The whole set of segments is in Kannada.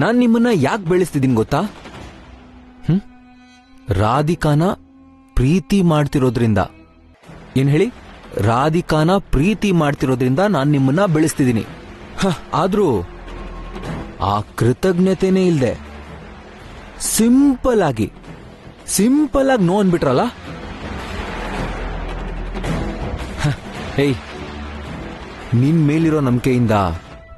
ನಾನ್ ನಿಮ್ಮನ್ನ ಯಾಕೆ ಬೆಳೆಸ್ತಿದ್ದೀನಿ ಗೊತ್ತಾ? ರಾಧಿಕಾನ ಪ್ರೀತಿ ಮಾಡ್ತಿರೋದ್ರಿಂದ. ಏನ್ ಹೇಳಿ? ರಾಧಿಕಾನ ಪ್ರೀತಿ ಮಾಡ್ತಿರೋದ್ರಿಂದ ನಾನ್ ನಿಮ್ಮನ್ನ ಬೆಳೆಸ್ತಿದ್ದೀನಿ. ಆದ್ರೂ ಆ ಕೃತಜ್ಞತೆನೇ ಇಲ್ದೆ ಸಿಂಪಲ್ ಆಗಿ ನೋ ಅನ್ಬಿಟ್ರಲ್ಲ. ಹೇಯ್, ನಿನ್ ಮೇಲಿರೋ ನಂಬಿಕೆಯಿಂದ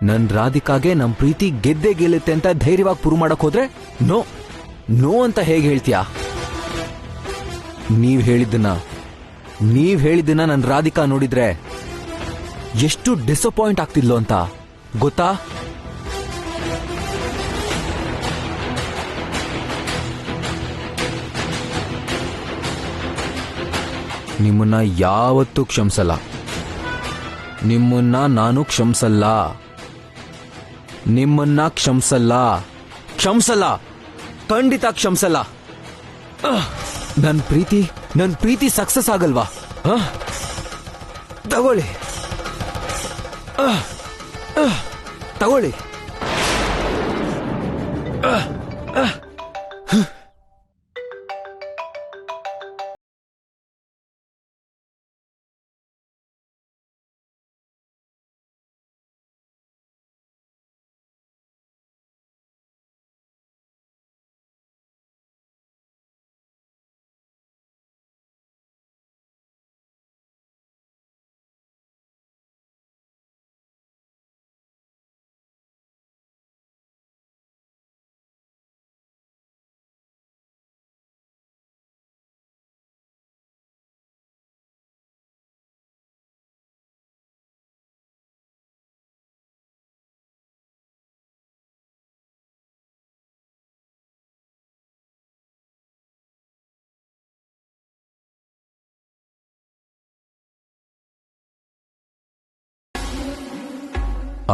ನನ್ ರಾಧಿಕಾಗೆ ನಮ್ ಪ್ರೀತಿ ಗೆದ್ದೆ ಗೆಲ್ಲುತ್ತೆ ಅಂತ ಧೈರ್ಯವಾಗಿ ಪ್ರೂವ್ ಮಾಡಕ್ ಹೋದ್ರೆ ನೋ ಅಂತ ಹೇಗೆ ಹೇಳ್ತೀಯಾ? ನೀವ್ ಹೇಳಿದ್ದನ್ನ ನನ್ ರಾಧಿಕಾ ನೋಡಿದ್ರೆ ಎಷ್ಟು ಡಿಸಪಾಯಿಂಟ್ ಆಗ್ತಿದ್ಲು ಅಂತ ಗೊತ್ತಾ? ನಿಮ್ಮನ್ನ ಯಾವತ್ತೂ ಕ್ಷಮಿಸಲ್ಲ. ನಿಮ್ಮನ್ನ ನಾನು ಕ್ಷಮಿಸಲ್ಲ. ಖಂಡಿತ ಕ್ಷಮಿಸಲ್ಲ. ನನ್ ಪ್ರೀತಿ ಸಕ್ಸಸ್ ಆಗಲ್ವಾ? ತಗೊಳ್ಳಿ.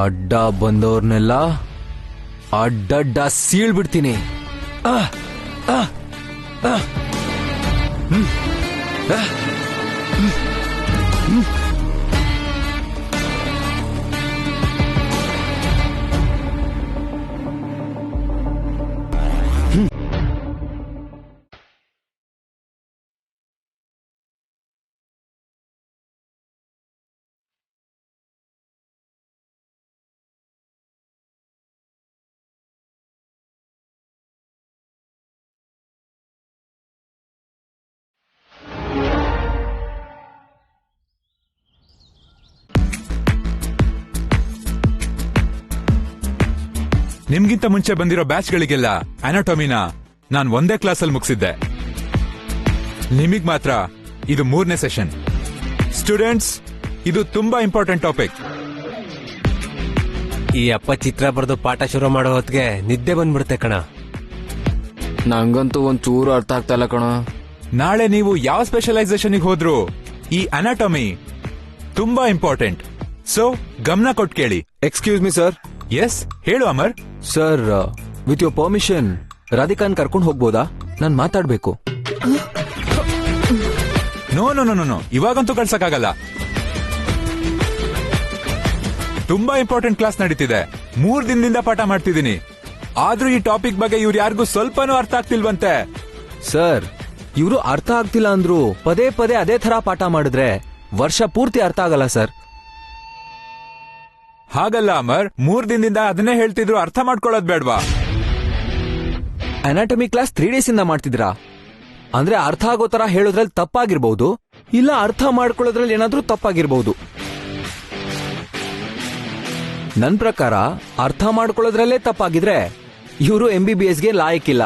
ಅಡ್ಡ ಬಂದವ್ರನ್ನೆಲ್ಲ ಅಡ್ಡಡ್ಡ ಸೀಳ್ಬಿಡ್ತೀನಿ. ನಿಮ್ಗಿಂತ ಮುಂಚೆ ಬಂದಿರೋ ಬ್ಯಾಚ್ಗಳಿಗೆಲ್ಲ ಅನಾಟಮಿನ ನಾನ್ ಒಂದೇ ಕ್ಲಾಸಲ್ಲಿ ಮುಗಿಸಿದ್ದೆ. ನಿಮಗ್ ಮಾತ್ರ ಇದು 3ನೇ ಸೆಷನ್. ಸ್ಟೂಡೆಂಟ್ಸ್, ಇದು ತುಂಬಾ ಇಂಪಾರ್ಟೆಂಟ್ ಟಾಪಿಕ್. ಈ ಅಪ್ಪ ಚಿತ್ರ ಬರೆದು ಪಾಠ ಶುರು ಮಾಡೋ ಹೊತ್ತಿಗೆ ನಿದ್ದೆ ಬಂದ್ಬಿಡುತ್ತೆ ಕಣ. ನಂಗಂತೂ ಒಂಚೂರು ಅರ್ಥ ಆಗ್ತಾ ಇಲ್ಲ ಕಣ. ನಾಳೆ ನೀವು ಯಾವ ಸ್ಪೆಷಲೈಸೇಷನ್ಗೆ ಹೋದ್ರು ಈ ಅನಾಟಮಿ ತುಂಬಾ ಇಂಪಾರ್ಟೆಂಟ್. ಸೊ ಗಮನ ಕೊಟ್ಟು ಕೇಳಿ. Excuse me sir. ಎಸ್, ಹೇಳು Amar. Sir, with your permission ರಾಧಿಕಾನ್ ಕರ್ಕೊಂಡು ಹೋಗ್ಬೋದಾ? ನಾನ್ ಮಾತಾಡ್ಬೇಕು. ನೋ ನೋ ನೋ ನೋ, ಇವಾಗಂತೂ ಕಳ್ಸಕ್ಕಾಗಲ್ಲ. ತುಂಬಾ ಇಂಪಾರ್ಟೆಂಟ್ ಕ್ಲಾಸ್ ನಡೀತಿದೆ. 3 ದಿನದಿಂದ ಪಾಠ ಮಾಡ್ತಿದ್ದೀನಿ. ಆದ್ರೂ ಈ ಟಾಪಿಕ್ ಬಗ್ಗೆ ಇವ್ರು ಯಾರಿಗೂ ಸ್ವಲ್ಪನೂ ಅರ್ಥ ಆಗ್ತಿಲ್ವಂತೆ. ಸರ್, ಇವರು ಅರ್ಥ ಆಗ್ತಿಲ್ಲ ಅಂದ್ರು ಪದೇ ಪದೇ ಅದೇ ತರ ಪಾಠ ಮಾಡಿದ್ರೆ ವರ್ಷ ಪೂರ್ತಿ ಅರ್ಥ ಆಗಲ್ಲ ಸರ್. ಹಾಗಲ್ಲ ಅಮರ್, 3 ದಿನದಿಂದ ಅದನ್ನೇ ಹೇಳ್ತಿದ್ರು. ಅರ್ಥ ಮಾಡ್ಕೊಳ್ಳೋದ್ ಬೇಡ್ವಾ? ಅನಾಟಮಿ ಕ್ಲಾಸ್ 3 ಡೇಸ್ ಇಂದ ಮಾಡ್ತಿದ್ರಾ? ಅಂದ್ರೆ ಅರ್ಥ ಆಗೋ ತರ ಹೇಳೋದ್ರಲ್ಲಿ ತಪ್ಪಾಗಿರ್ಬಹುದು, ಇಲ್ಲ ಅರ್ಥ ಮಾಡ್ಕೊಳ್ಳೋದ್ರಲ್ಲಿ ಏನಾದ್ರೂ ತಪ್ಪಾಗಿರ್ಬಹುದು. ನನ್ ಪ್ರಕಾರ ಅರ್ಥ ಮಾಡ್ಕೊಳ್ಳೋದ್ರಲ್ಲೇ ತಪ್ಪಾಗಿದ್ರೆ ಇವರು MBBSಗೆ ಲಾಯಕ್ಕಿಲ್ಲ.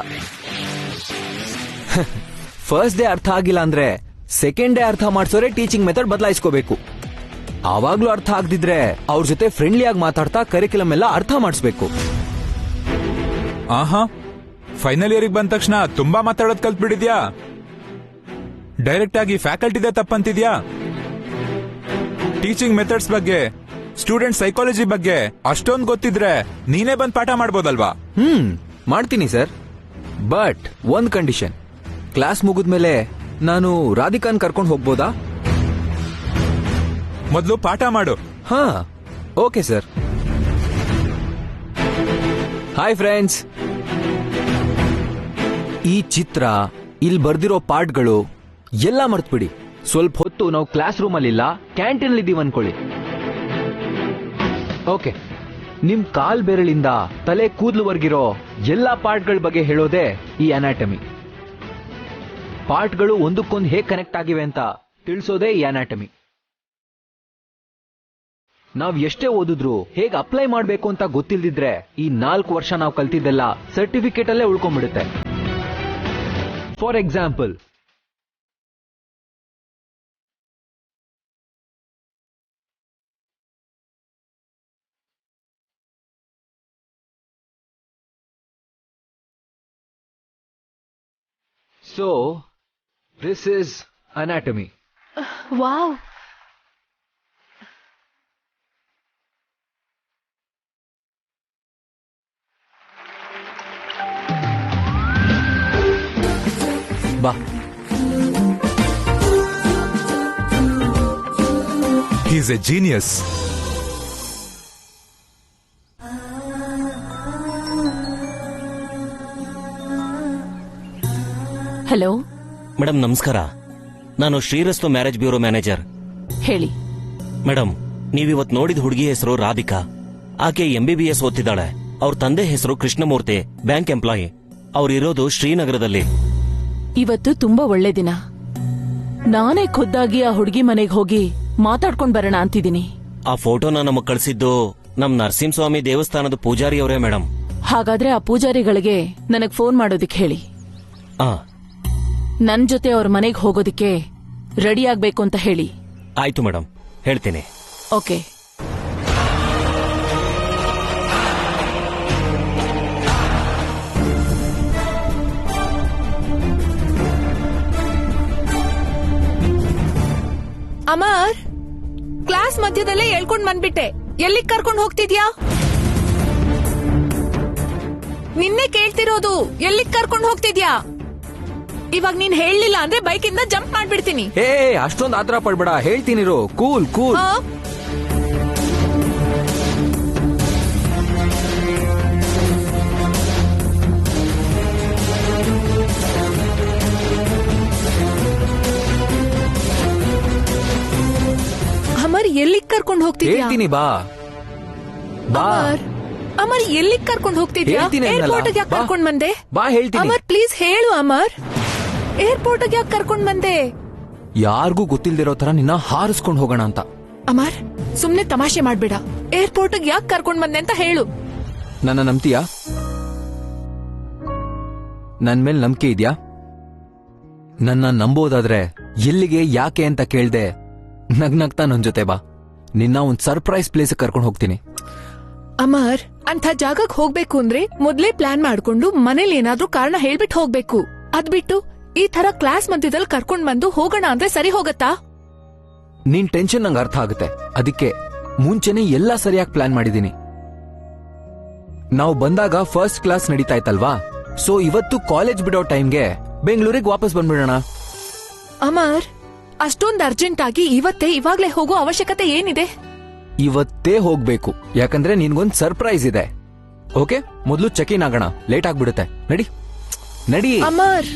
ಫಸ್ಟ್ ಡೇ ಅರ್ಥ ಆಗಿಲ್ಲ ಅಂದ್ರೆ ಸೆಕೆಂಡ್ ಡೇ ಅರ್ಥ ಮಾಡ್ಸೋರೆ ಟೀಚಿಂಗ್ ಮೆಥಡ್ ಬದಲಾಯಿಸ್ಕೋಬೇಕು. ಆವಾಗ್ಲೂ ಅರ್ಥ ಆಗದಿದ್ರೆ ಅವ್ರ ಜೊತೆ ಫ್ರೆಂಡ್ಲಿ ಆಗಿ ಮಾತಾಡ್ತಾ ಕರಿಕ್ಯುಲಮ್ ಎಲ್ಲ ಅರ್ಥ ಮಾಡಿಸ್ಬೇಕು. ಆಹಾ, ಫೈನಲ್ ಇಯರ್ಗೆ ಬಂದ ತಕ್ಷಣ ತುಂಬಾ ಮಾತಾಡೋದ್ ಕಲ್ತ್ಬಿಟ್ಟಿದ್ಯಾ? ಡೈರೆಕ್ಟ್ ಆಗಿ ಫ್ಯಾಕಲ್ಟಿದೇ ತಪ್ಪಂತಿದ್ಯಾ? ಟೀಚಿಂಗ್ ಮೆಥಡ್ಸ್ ಬಗ್ಗೆ, ಸ್ಟೂಡೆಂಟ್ ಸೈಕಾಲಜಿ ಬಗ್ಗೆ ಅಷ್ಟೊಂದು ಗೊತ್ತಿದ್ರೆ ನೀನೇ ಬಂದ್ ಪಾಠ ಮಾಡ್ಬೋದಲ್ವಾ? ಮಾಡ್ತೀನಿ ಸರ್, ಬಟ್ ಒಂದ್ ಕಂಡೀಷನ್. ಕ್ಲಾಸ್ ಮುಗಿದ್ಮೇಲೆ ನಾನು ರಾಧಿಕಾನ್ ಕರ್ಕೊಂಡು ಹೋಗ್ಬೋದಾ? ಮೊದಲು ಪಾಠ ಮಾಡು. ಹಾ, ಓಕೆ ಸರ್. Hi friends. ಈ ಚಿತ್ರ, ಇಲ್ಲಿ ಬರ್ದಿರೋ ಪಾರ್ಟ್ಗಳು ಎಲ್ಲ ಮರ್ತ್ಬಿಡಿ. ಸ್ವಲ್ಪ ಹೊತ್ತು ನಾವು ಕ್ಲಾಸ್ ರೂಮಲ್ಲಿ ಇಲ್ಲ, ಕ್ಯಾಂಟೀನ್ ಇದ್ದೀವಿ ಅನ್ಕೊಳ್ಳಿ. ಓಕೆ, ನಿಮ್ ಕಾಲ್ ಬೆರಳಿಂದ ತಲೆ ಕೂದಲುವರೆಗಿರೋ ಎಲ್ಲಾ ಪಾರ್ಟ್ಗಳ ಬಗ್ಗೆ ಹೇಳೋದೇ ಈ ಅನಾಟಮಿ. ಪಾರ್ಟ್ಗಳು ಒಂದಕ್ಕೊಂದು ಹೇಗೆ ಕನೆಕ್ಟ್ ಆಗಿವೆ ಅಂತ ತಿಳಿಸೋದೇ ಈ ಅನಾಟಮಿ. ನಾವ್ ಎಷ್ಟೇ ಓದಿದ್ರು ಹೇಗೆ ಅಪ್ಲೈ ಮಾಡಬೇಕು ಅಂತ ಗೊತ್ತಿಲ್ದಿದ್ರೆ ಈ 4 ವರ್ಷ ನಾವು ಕಲ್ತಿದ್ದೆಲ್ಲ ಸರ್ಟಿಫಿಕೇಟ್ ಅಲ್ಲೇ ಉಳ್ಕೊಂಡ್ಬಿಡುತ್ತೆ. For example, so this is anatomy. Wow, ಬಾ. He's a genius. Hello madam ನಮಸ್ಕಾರ. ನಾನು ಶ್ರೀರಸ್ತು ಮ್ಯಾರೇಜ್ ಬ್ಯೂರೋ ಮ್ಯಾನೇಜರ್. ಹೇಳಿ. ಮೇಡಮ್, ನೀವಿವತ್ ನೋಡಿದ ಹುಡುಗಿ ಹೆಸರು ರಾಧಿಕಾ. ಆಕೆ MBBS ಓದ್ತಿದ್ದಾಳೆ. ಅವ್ರ ತಂದೆ ಹೆಸರು ಕೃಷ್ಣಮೂರ್ತಿ, ಬ್ಯಾಂಕ್ ಎಂಪ್ಲಾಯಿ. ಅವ್ರಿರೋದು ಶ್ರೀನಗರದಲ್ಲಿ. ಇವತ್ತು ತುಂಬಾ ಒಳ್ಳೆ ದಿನ. ನಾನೇ ಖುದ್ದಾಗಿ ಆ ಹುಡುಗಿ ಮನೆಗೆ ಹೋಗಿ ಮಾತಾಡ್ಕೊಂಡ್ ಬರೋಣ ಅಂತಿದ್ದೀನಿ. ಆ ಫೋಟೋನ ನಮಗ್ ಕಳಿಸಿದ್ದು ನಮ್ ನರಸಿಂಹಸ್ವಾಮಿ ದೇವಸ್ಥಾನದ ಪೂಜಾರಿ ಅವರೇ ಮೇಡಮ್. ಹಾಗಾದ್ರೆ ಆ ಪೂಜಾರಿಗಳಿಗೆ ನನಗ್ ಫೋನ್ ಮಾಡೋದಿಕ್ ಹೇಳಿ. ಆ ನನ್ ಜೊತೆ ಅವ್ರ ಮನೆಗೆ ಹೋಗೋದಿಕ್ಕೆ ರೆಡಿ ಆಗ್ಬೇಕು ಅಂತ ಹೇಳಿ. ಆಯ್ತು ಮೇಡಮ್, ಹೇಳ್ತೀನಿ. ಓಕೆ. ಅಮರ್, ಕ್ಲಾಸ್ ಮಧ್ಯದಲ್ಲೇ ಹೇಳ್ಕೊಂಡ್ ಬಂದ್ಬಿಟ್ಟೆ. ಎಲ್ಲಿಗ್ ಕರ್ಕೊಂಡ್ ಹೋಗ್ತಿದ್ಯಾ? ನಿನ್ನೆ ಕೇಳ್ತಿರೋದು, ಎಲ್ಲಿಗ್ ಕರ್ಕೊಂಡ್ ಹೋಗ್ತಿದ್ಯಾ? ಇವಾಗ ನೀನ್ ಹೇಳಲಿಲ್ಲ ಅಂದ್ರೆ ಬೈಕಿಂದ ಜಂಪ್ ಮಾಡ್ಬಿಡ್ತೀನಿ. ಹೇ, ಅಷ್ಟೊಂದು ಆತರ ಪಡ್ಬೇಡ, ಹೇಳ್ತೀನಿರು. Cool cool. ಆ? ಅಮರ್, ಎಲ್ಲಿಗ್ ಕರ್ಕೊಂಡ್ ಹೋಗ್ತಿದ್ಯಾ? ಹೇಳ್ತೀನಿ, ಬಾ ಬಾ. ಅಮರ್, ಎಲ್ಲಿಗ್ ಕರ್ಕೊಂಡ್ ಹೋಗ್ತಿದ್ಯಾ? ಹೇಳ್ತೀನಿ ಅನ್ನಲ್ಲ. ಏರ್ಪೋರ್ಟ್ ಯಾಕೆ ಬಾ. ಕರ್ಕೊಂಡ್ ಬಂದೆ? ಬಾ, ಹೇಳ್ತೀನಿ. ಅಮರ್ ಪ್ಲೀಸ್ ಹೇಳು. ಅಮರ್, ಏರ್ಪೋರ್ಟ್ ಯಾಕೆ ಕರ್ಕೊಂಡ್ ಬಂದೆ? ಯಾರಿಗೂ ಗೊತ್ತಿಲ್ದಿರೋ ತರ ನಿನ್ನ ಹಾರಿಸ್ಕೊಂಡು ಹೋಗೋಣ ಅಂತ. ಅಮರ್, ಸುಮ್ನೆ ತಮಾಷೆ ಮಾಡ್ಬೇಡ. ಏರ್ಪೋರ್ಟ್ ಯಾಕೆ ಕರ್ಕೊಂಡ್ ಬಂದೆ ಅಂತ ಹೇಳು. ನನ್ನ ನಂಬ್ತೀಯಾ? ನನ್ ಮೇಲೆ ನಂಬಿಕೆ ಇದ್ಯಾ? ನನ್ನ ನಂಬೋದಾದ್ರೆ ಎಲ್ಲಿಗೆ, ಯಾಕೆ ಅಂತ ಕೇಳ್ದೆ ನಗ್ನಗ್ತಾ ನನ್ ಜೊತೆ ಬಾ. ನಿನ್ನ ಒಂದ್ ಸರ್ಪ್ರೈಸ್ ಪ್ಲೇಸ್ ಕರ್ಕೊಂಡು ಹೋಗ್ತೀನಿ. ಅಮರ್, ಅಂತ ಜಾಗಕ್ಕೆ ಹೋಗ್ಬೇಕು ಅಂದ್ರೆ ಮೊದ್ಲೇ ಪ್ಲಾನ್ ಮಾಡ್ಕೊಂಡು ಮನೇಲಿ ಏನಾದ್ರೂ ಕಾರಣ ಹೇಳ್ಬಿಟ್ಟು ಹೋಗ್ಬೇಕು. ಅದ್ಬಿಟ್ಟು ಈ ತರ ಕ್ಲಾಸ್ ಮಧ್ಯದಲ್ಲಿ ಕರ್ಕೊಂಡ್ ಬಂದು ಹೋಗೋಣ ಅಂದ್ರೆ ಸರಿ ಹೋಗತ್ತಾ? ನಿನ್ ಟೆನ್ಷನ್ ನಂಗೆ ಅರ್ಥ ಆಗುತ್ತೆ. ಅದಕ್ಕೆ ಮುಂಚೆನೆ ಎಲ್ಲ ಸರಿಯಾಗಿ ಪ್ಲಾನ್ ಮಾಡಿದೀನಿ. ನಾವು ಬಂದಾಗ ಫಸ್ಟ್ ಕ್ಲಾಸ್ ನಡೀತಾ ಇತ್ತಲ್ವಾ, ಸೊ ಇವತ್ತು ಕಾಲೇಜ್ ಬಿಡೋ ಟೈಮ್ಗೆ ಬೆಂಗಳೂರಿಗೆ ವಾಪಸ್ ಬಂದ್ಬಿಡೋಣ. ಅಮರ್, ಅಷ್ಟೊಂದ್ ಅರ್ಜೆಂಟ್ ಆಗಿ ಇವಾಗ್ಲೇ ಹೋಗೋ ಅವಶ್ಯಕತೆ ಏನಿದೆ? ಇವತ್ತೇ ಹೋಗ್ಬೇಕು, ಯಾಕಂದ್ರೆ ನಿನ್ಗೊಂದ್ ಸರ್ಪ್ರೈಸ್ ಇದೆ. ಓಕೆ, ಮೊದಲು ಚೆಕ್ ಇನ್ ಆಗೋಣ, ಲೇಟ್ ಆಗ್ಬಿಡುತ್ತೆ. ನಡಿ ನಡಿ. ಅಮರ್,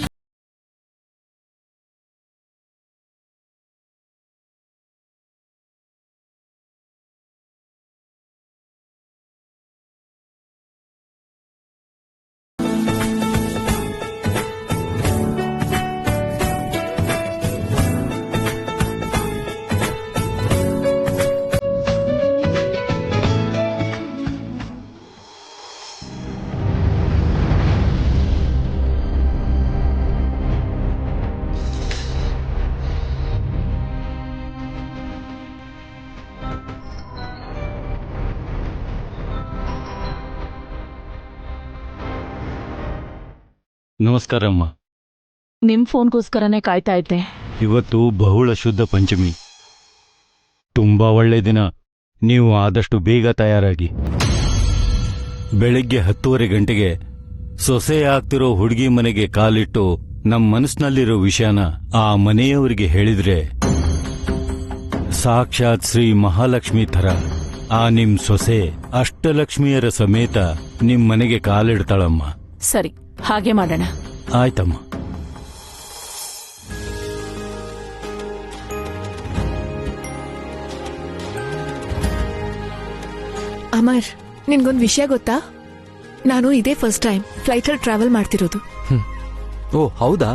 ನಮಸ್ಕಾರ ಅಮ್ಮ. ನಿಮ್ ಫೋನ್ಗೋಸ್ಕರನೇ ಕಾಯ್ತಾ ಇದ್ದೆ. ಇವತ್ತು ಬಹುಳ ಶುದ್ಧ ಪಂಚಮಿ, ತುಂಬಾ ಒಳ್ಳೆ ದಿನ. ನೀವು ಆದಷ್ಟು ಬೇಗ ತಯಾರಾಗಿ ಬೆಳಿಗ್ಗೆ 10:30 ಗಂಟೆಗೆ ಸೊಸೆ ಆಗ್ತಿರೋ ಹುಡುಗಿ ಮನೆಗೆ ಕಾಲಿಟ್ಟು ನಮ್ಮ ಮನಸ್ಸಿನಲ್ಲಿರೋ ವಿಷಯನ ಆ ಮನೆಯವರಿಗೆ ಹೇಳಿದ್ರೆ ಸಾಕ್ಷಾತ್ ಶ್ರೀ ಮಹಾಲಕ್ಷ್ಮಿ ಥರ ಆ ನಿಮ್ ಸೊಸೆ ಅಷ್ಟಲಕ್ಷ್ಮಿಯರ ಸಮೇತ ನಿಮ್ ಮನೆಗೆ ಕಾಲಿಡ್ತಾಳಮ್ಮ. ಸರಿ, ಹಾಗೆ ಮಾಡೋಣ. ಆಯ್ತಮ್ಮ. ಅಮರ್, ನಿನ್ಗೊಂದ್ ವಿಷಯ ಗೊತ್ತಾ? ನಾನು ಇದೇ ಫಸ್ಟ್ ಟೈಮ್ ಫ್ಲೈಟಲ್ಲಿ ಟ್ರಾವೆಲ್ ಮಾಡ್ತಿರೋದು. ಓ ಹೌದಾ?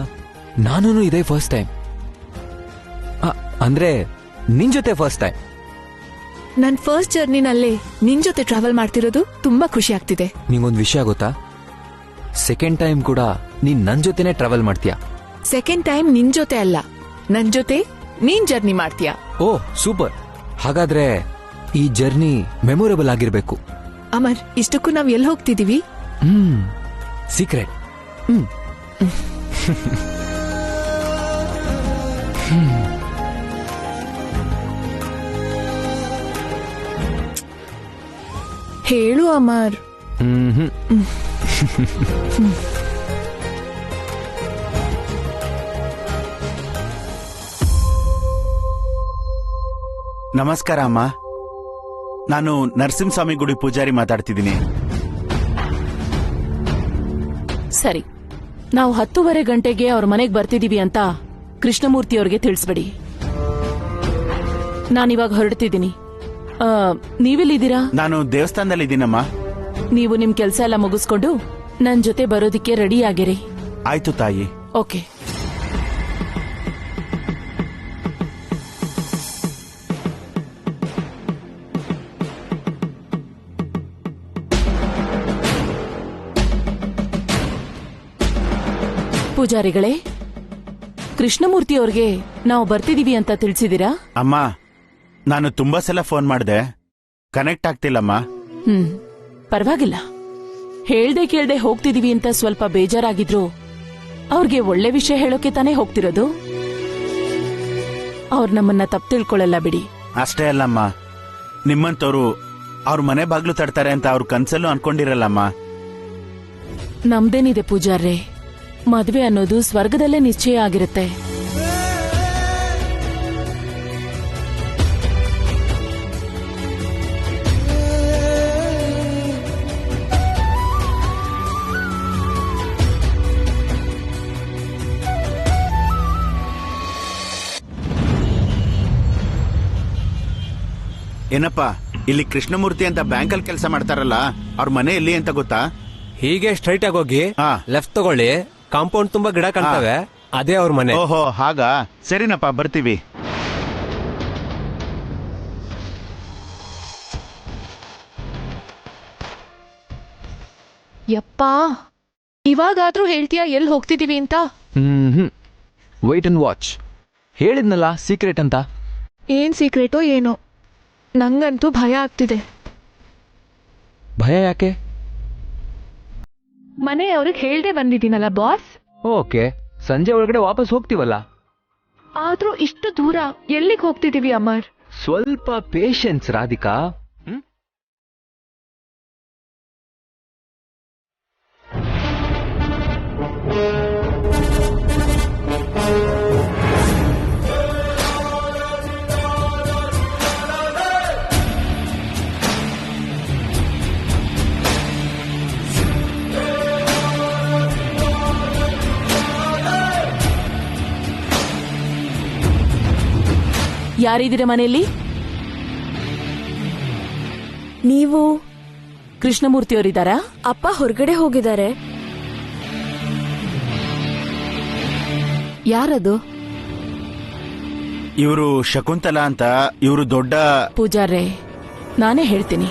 ನಾನೂ ಇದೇ ಫಸ್ಟ್ ಟೈಮ್. ಅಂದ್ರೆ ನಿನ್ ಜೊತೆ ಫಸ್ಟ್ ಟೈಮ್. ನನ್ ಫಸ್ಟ್ ಜರ್ನಿನಲ್ಲೇ ನಿನ್ ಜೊತೆ ಟ್ರಾವೆಲ್ ಮಾಡ್ತಿರೋದು ತುಂಬಾ ಖುಷಿ ಆಗ್ತಿದೆ. ನಿಂಗೊಂದ್ ವಿಷಯ ಗೊತ್ತಾ? ಸೆಕೆಂಡ್ ಟೈಮ್ ಕೂಡ ನೀನ್ ನನ್ ಜೊತೆನೆ ಟ್ರಾವೆಲ್ ಮಾಡ್ತೀಯಾ. ಸೆಕೆಂಡ್ ಟೈಮ್ ನಿನ್ ಜೊತೆ ಅಲ್ಲ, ನನ್ ಜೊತೆ ನೀನ್ ಜರ್ನಿ ಮಾಡ್ತೀಯಾ. ಓ ಸೂಪರ್. ಹಾಗಾದ್ರೆ ಈ ಜರ್ನಿ ಮೆಮೊರೇಬಲ್ ಆಗಿರ್ಬೇಕು. ಅಮರ್, ಇಷ್ಟಕ್ಕೂ ನಾವ್ ಎಲ್ಲಿ ಹೋಗ್ತಿದೀವಿ? ಸೀಕ್ರೆಟ್. ಹೇಳು ಅಮರ್. ನಮಸ್ಕಾರ ಅಮ್ಮ. ನಾನು ನರಸಿಂಹಸ್ವಾಮಿ ಗುಡಿ ಪೂಜಾರಿ ಮಾತಾಡ್ತಿದ್ದೀನಿ. ಸರಿ, ನಾವು 10:30 ಗಂಟೆಗೆ ಅವ್ರ ಮನೆಗೆ ಬರ್ತಿದೀವಿ ಅಂತ ಕೃಷ್ಣಮೂರ್ತಿ ಅವ್ರಿಗೆ ತಿಳಿಸ್ಬಿಡಿ. ನಾನಿವಾಗ ಹೊರಡ್ತಿದ್ದೀನಿ. ನೀವೆಲ್ಲಿದ್ದೀರಾ? ನಾನು ದೇವಸ್ಥಾನದಲ್ಲಿದ್ದೀನಮ್ಮ. ನೀವು ನಿಮ್ ಕೆಲಸ ಎಲ್ಲ ಮುಗಿಸ್ಕೊಂಡು ನನ್ ಜೊತೆ ಬರೋದಿಕ್ಕೆ ರೆಡಿ ಆಗಿರಿ. ಆಯ್ತು ತಾಯಿ. ಓಕೆ. ಪೂಜಾರಿಗಳೇ, ಕೃಷ್ಣಮೂರ್ತಿ ಅವ್ರಿಗೆ ನಾವು ಬರ್ತಿದೀವಿ ಅಂತ ತಿಳಿಸಿದೀರಾ? ಅಮ್ಮ, ನಾನು ತುಂಬಾ ಸಲ ಫೋನ್ ಮಾಡಿದೆ, ಕನೆಕ್ಟ್ ಆಗ್ತಿಲ್ಲಮ್ಮ. ಪರವಾಗಿಲ್ಲ. ಹೇಳ್ದೆ ಕೇಳ್ದೆ ಹೋಗ್ತಿದೀವಿ ಅಂತ ಸ್ವಲ್ಪ ಬೇಜಾರಾಗಿದ್ರು ಅವ್ರಿಗೆ ಒಳ್ಳೆ ವಿಷಯ ಹೇಳೋಕೆ ತಾನೇ ಹೋಗ್ತಿರೋದು. ಅವ್ರು ನಮ್ಮನ್ನ ತಪ್ಪು ತಿಳ್ಕೊಳ್ಳಲ್ಲ ಬಿಡಿ. ಅಷ್ಟೇ ಅಲ್ಲಮ್ಮ, ನಿಮ್ಮಂತವ್ರು ಅವ್ರ ಮನೆ ಬಾಗ್ಲು ತಡ್ತಾರೆ ಅಂತ ಅವ್ರ ಕನ್ಸಲ್ಲೂ ಅನ್ಕೊಂಡಿರಲ್ಲಮ್ಮ. ನಮ್ದೇನಿದೆ ಪೂಜಾರ್ರೆ, ಮದ್ವೆ ಅನ್ನೋದು ಸ್ವರ್ಗದಲ್ಲೇ ನಿಶ್ಚಯ ಆಗಿರುತ್ತೆ. ಏನಪ್ಪಾ, ಇಲ್ಲಿ ಕೃಷ್ಣಮೂರ್ತಿ ಅಂತ ಬ್ಯಾಂಕಲ್ಲಿ ಕೆಲಸ ಮಾಡ್ತಾರಲ್ಲ, ಅವ್ರ ಮನೆ ಎಲ್ಲಿ ಅಂತ ಗೊತ್ತಾ? ಹೀಗೆ ಸ್ಟ್ರೈಟ್ ಆಗಿ ಹೋಗಿ ಹಾ. ಲೆಫ್ಟ್ ತಗೊಳ್ಳಿ. ಕಾಂಪೌಂಡ್ ತುಂಬಾ ಗಿಡ ಕಾಣ್ತವೆ, ಅದೇ ಅವ್ರ ಮನೆ. ಓಹೋ, ಹಾಗಾ? ಸರಿನಪ್ಪ, ಬರ್ತೀವಿ. ಯಪ್ಪಾ, ಇವಾಗಾದ್ರೂ ಹೇಳ್ತೀಯಾ ಎಲ್ಲಿ ಹೋಗ್ತಿದೀವಿ ಅಂತ? White and watch. ಹೇಳಿದ್ನಲ್ಲ ಸೀಕ್ರೆಟ್ ಅಂತ. ಏನ್ ಸೀಕ್ರೆಟೋ ಏನೋ, ನಂಗಂತೂ ಭಯ ಆಗ್ತಿದೆ. ಭಯ ಯಾಕೆ? ಮನೆಯವ್ರಿಗೆ ಹೇಳ್ದೆ ಬಂದಿದ್ದೀನಲ್ಲ ಬಾಸ್. ಓಕೆ, ಸಂಜೆ ಒಳಗಡೆ ವಾಪಸ್ ಹೋಗ್ತೀವಲ್ಲ. ಆದ್ರೂ ಇಷ್ಟು ದೂರ ಎಲ್ಲಿಗೆ ಹೋಗ್ತಿದೀವಿ ಅಮರ್? ಸ್ವಲ್ಪ ಪೇಷನ್ಸ್ ರಾಧಿಕಾ. ಯಾರಿದ್ದೀರ ಮನೆಯಲ್ಲಿ? ನೀವು? ಕೃಷ್ಣಮೂರ್ತಿ ಅವರಿದ್ದಾರಾ? ಅಪ್ಪ ಹೊರಗಡೆ ಹೋಗಿದ್ದಾರೆ. ಯಾರದು? ಇವರು ಶಕುಂತಲಾ ಅಂತ. ಇವರು ದೊಡ್ಡ ಪೂಜಾರ್ರೆ, ನಾನೇ ಹೇಳ್ತೀನಿ.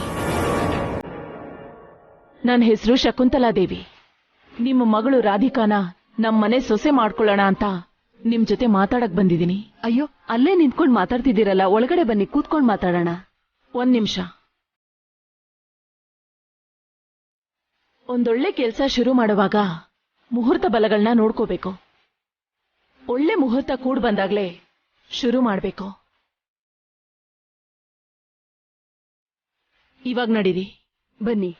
ನನ್ನ ಹೆಸರು ಶಕುಂತಲಾ ದೇವಿ. ನಿಮ್ಮ ಮಗಳು ರಾಧಿಕಾನ ನಮ್ಮನೆ ಸೊಸೆ ಮಾಡ್ಕೊಳ್ಳೋಣ ಅಂತ ನಿಮ್ ಜೊತೆ ಮಾತಾಡಕ್ ಬಂದಿದ್ದೀನಿ. ಅಯ್ಯೋ, ಅಲ್ಲೇ ನಿಂತ್ಕೊಂಡ್ ಮಾತಾಡ್ತಿದ್ದೀರಲ್ಲ, ಒಳಗಡೆ ಬನ್ನಿ, ಕೂತ್ಕೊಂಡ್ ಮಾತಾಡೋಣ. 1 ನಿಮಿಷ. ಒಂದೊಳ್ಳೆ ಕೆಲ್ಸ ಶುರು ಮಾಡುವಾಗ ಮುಹೂರ್ತ ಬಲಗಳನ್ನ ನೋಡ್ಕೋಬೇಕು. ಒಳ್ಳೆ ಮುಹೂರ್ತ ಕೂಡ್ ಬಂದಾಗ್ಲೇ ಶುರು ಮಾಡ್ಬೇಕು. ಇವಾಗ ನಡೀರಿ, ಬನ್ನಿ.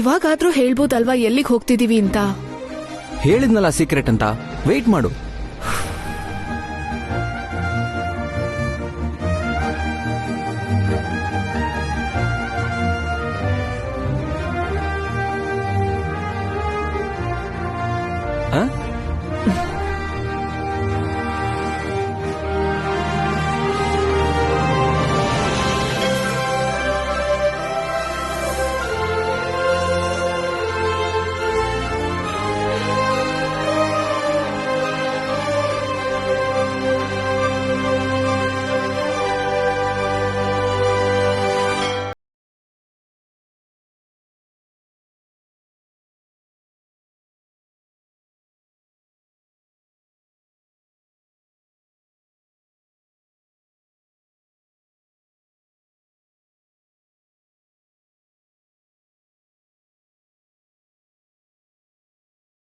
ಇವಾಗಾದ್ರೂ ಹೇಳ್ಬೋದಲ್ವಾ ಎಲ್ಲಿಗೆ ಹೋಗ್ತಿದೀವಿ ಅಂತ. ಹೇಳಿದ್ನಲ್ಲ ಸೀಕ್ರೆಟ್ ಅಂತ. ವೆಯ್ಟ್ ಮಾಡು. ಆ?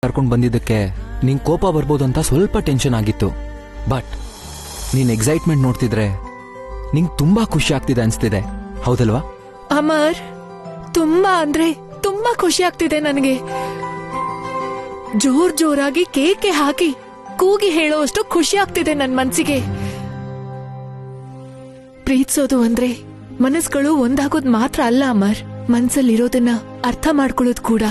ಕರ್ಕೊಂಡು ಬಂದಿದ್ದಕ್ಕೆ ನಿಂಗೆ ಕೋಪ ಬರ್ಬೋದು ಅಂತ ಸ್ವಲ್ಪ ಟೆನ್ಷನ್ ಆಗಿತ್ತು. ಬಟ್ ನೀನ್ ಎಕ್ಸೈಟ್ಮೆಂಟ್ ನೋಡ್ತಿದ್ರೆ ನಿಂಗೆ ತುಂಬಾ ಖುಷಿ ಆಗ್ತಿದೆ ಅನ್ಸ್ತಿದೆ, ಹೌದಲ್ವಾ? ಅಮರ್, ತುಂಬಾ ಅಂದ್ರೆ ತುಂಬಾ ಖುಷಿ ಆಗ್ತಿದೆ ನನಗೆ. ಜೋರಾಗಿ ಕೇಕೆ ಹಾಕಿ ಕೂಗಿ ಹೇಳೋಷ್ಟು ಖುಷಿ ಆಗ್ತಿದೆ ನನ್ ಮನ್ಸಿಗೆ. ಪ್ರೀತಿಸೋದು ಅಂದ್ರೆ ಮನಸ್ಗಳು ಒಂದಾಗೋದ್ ಮಾತ್ರ ಅಲ್ಲ ಅಮರ್, ಮನ್ಸಲ್ಲಿರೋದನ್ನ ಅರ್ಥ ಮಾಡ್ಕೊಳ್ಳೋದು ಕೂಡ.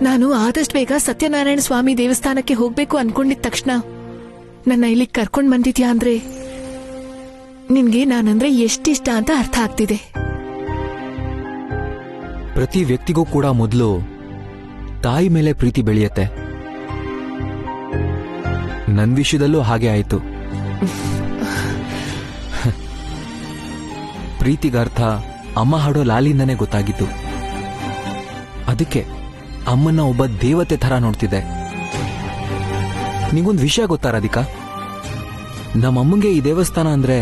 ನಾನು ಆದಷ್ಟು ಬೇಗ ಸತ್ಯನಾರಾಯಣ ಸ್ವಾಮಿ ದೇವಸ್ಥಾನಕ್ಕೆ ಹೋಗ್ಬೇಕು ಅನ್ಕೊಂಡಿದ ತಕ್ಷಣ ನನ್ನ ಇಲ್ಲಿಗೆ ಕರ್ಕೊಂಡ್ ಬಂದಿದ್ಯಾ ಅಂದ್ರೆ ನಿನ್ಗೆ ನಾನಂದ್ರೆ ಎಷ್ಟಿಷ್ಟ ಅಂತ ಅರ್ಥ ಆಗ್ತಿದೆ. ಪ್ರತಿ ವ್ಯಕ್ತಿಗೂ ಕೂಡ ಮೊದಲು ತಾಯಿ ಮೇಲೆ ಪ್ರೀತಿ ಬೆಳೆಯತ್ತೆ. ನನ್ ವಿಷಯದಲ್ಲೂ ಹಾಗೆ ಆಯ್ತು. ಪ್ರೀತಿಗರ್ಥ ಅಮ್ಮ ಹಾಡೋ ಲಾಲಿಂದನೇ ಗೊತ್ತಾಗಿತ್ತು. ಅದಕ್ಕೆ ಅಮ್ಮನ್ನ ಒಬ್ಬ ದೇವತೆ ಥರ ನೋಡ್ತಿದ್ದೆ. ನಿಂಗೊಂದು ವಿಷಯ ಗೊತ್ತಾ ರಾಧಿಕಾ? ನಮ್ಮಮ್ಮಂಗೆ ಈ ದೇವಸ್ಥಾನ ಅಂದ್ರೆ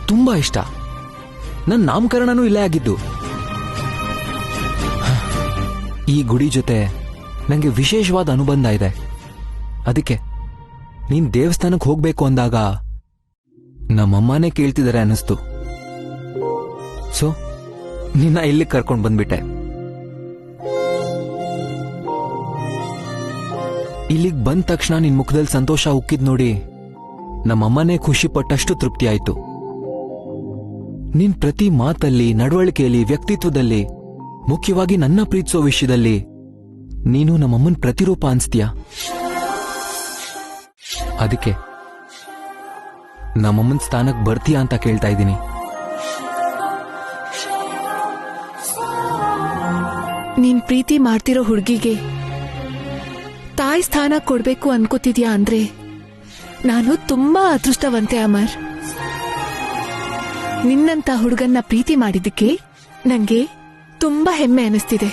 ತುಂಬಾ ಇಷ್ಟ. ನನ್ನ ನಾಮಕರಣನೂ ಇಲ್ಲೇ ಆಗಿದ್ದು. ಈ ಗುಡಿ ಜೊತೆ ನಂಗೆ ವಿಶೇಷವಾದ ಅನುಬಂಧ ಇದೆ. ಅದಕ್ಕೆ ನೀನ್ ದೇವಸ್ಥಾನಕ್ಕೆ ಹೋಗ್ಬೇಕು ಅಂದಾಗ ನಮ್ಮಮ್ಮನೇ ಕೇಳ್ತಿದ್ದಾರೆ ಅನ್ನಿಸ್ತು. ಸೊ ನಿನ್ನ ಇಲ್ಲಿಗೆ ಕರ್ಕೊಂಡು ಬಂದ್ಬಿಟ್ಟೆ. ಇಲ್ಲಿಗೆ ಬಂದ ತಕ್ಷಣ ನಿನ್ ಮುಖದಲ್ಲಿ ಸಂತೋಷ ಉಕ್ಕಿದ್ ನೋಡಿ ನಮ್ಮಮ್ಮನೇ ಖುಷಿ ಪಟ್ಟಷ್ಟು ತೃಪ್ತಿ ಆಯ್ತು. ನಿನ್ ಪ್ರತಿ ಮಾತಲ್ಲಿ, ನಡವಳಿಕೆಯಲ್ಲಿ, ವ್ಯಕ್ತಿತ್ವದಲ್ಲಿ, ಮುಖ್ಯವಾಗಿ ನನ್ನ ಪ್ರೀತಿಸೋ ವಿಷಯದಲ್ಲಿ ನೀನು ನಮ್ಮಮ್ಮನ ಪ್ರತಿರೂಪ ಅನ್ಸ್ತೀಯ. ಅದಕ್ಕೆ ನಮ್ಮಮ್ಮನ ಸ್ಥಾನಕ್ಕೆ ಬರ್ತೀಯಾ ಅಂತ ಕೇಳ್ತಾ ಇದ್ದೀನಿ. ನೀನ್ ಪ್ರೀತಿ ಮಾಡ್ತಿರೋ ಹುಡುಗಿಗೆ ತಾಯಿ ಸ್ಥಾನ ಕೊಡ್ಬೇಕು ಅನ್ಕೋತಿದ್ಯಾ ಅಂದ್ರೆ ನಾನು ತುಂಬಾ ಅದೃಷ್ಟವಂತೆ ಅಮರ್. ನಿನ್ನಂತ ಹುಡುಗನ್ನ ಪ್ರೀತಿ ಮಾಡಿದ್ದಕ್ಕೆ ನಂಗೆ ತುಂಬಾ ಹೆಮ್ಮೆ ಅನಿಸ್ತಿದೆ.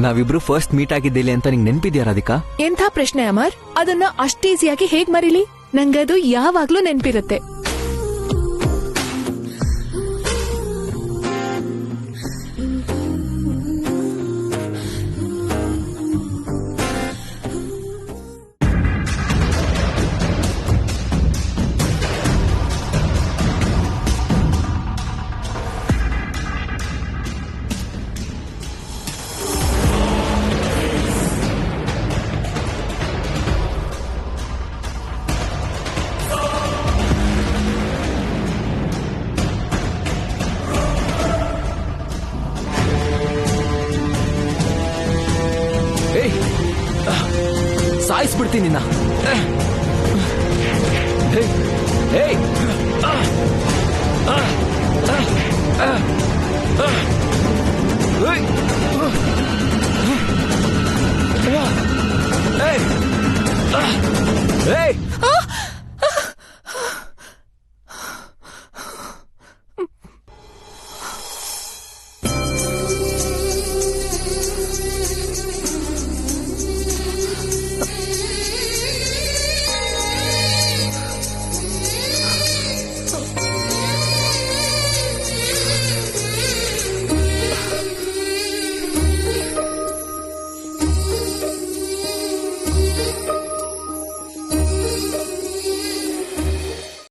ನಾವಿಬ್ರು ಫಸ್ಟ್ ಮೀಟ್ ಆಗಿದ್ದೇಲೆ ಅಂತ ನಿಂಗೆ ನೆನ್ಪಿದ್ಯಾ ರಾಧಿಕಾ? ಎಂಥ ಪ್ರಶ್ನೆ ಅಮರ್, ಅದನ್ನ ಅಷ್ಟು ಈಸಿಯಾಗಿ ಹೇಗ್ ಮರೀಲಿ? ನಂಗದು ಯಾವಾಗ್ಲೂ ನೆನ್ಪಿರುತ್ತೆ. ಸಾಯಿಸ್ಬಿಡ್ತೀನಿ ನಿನ್ನ.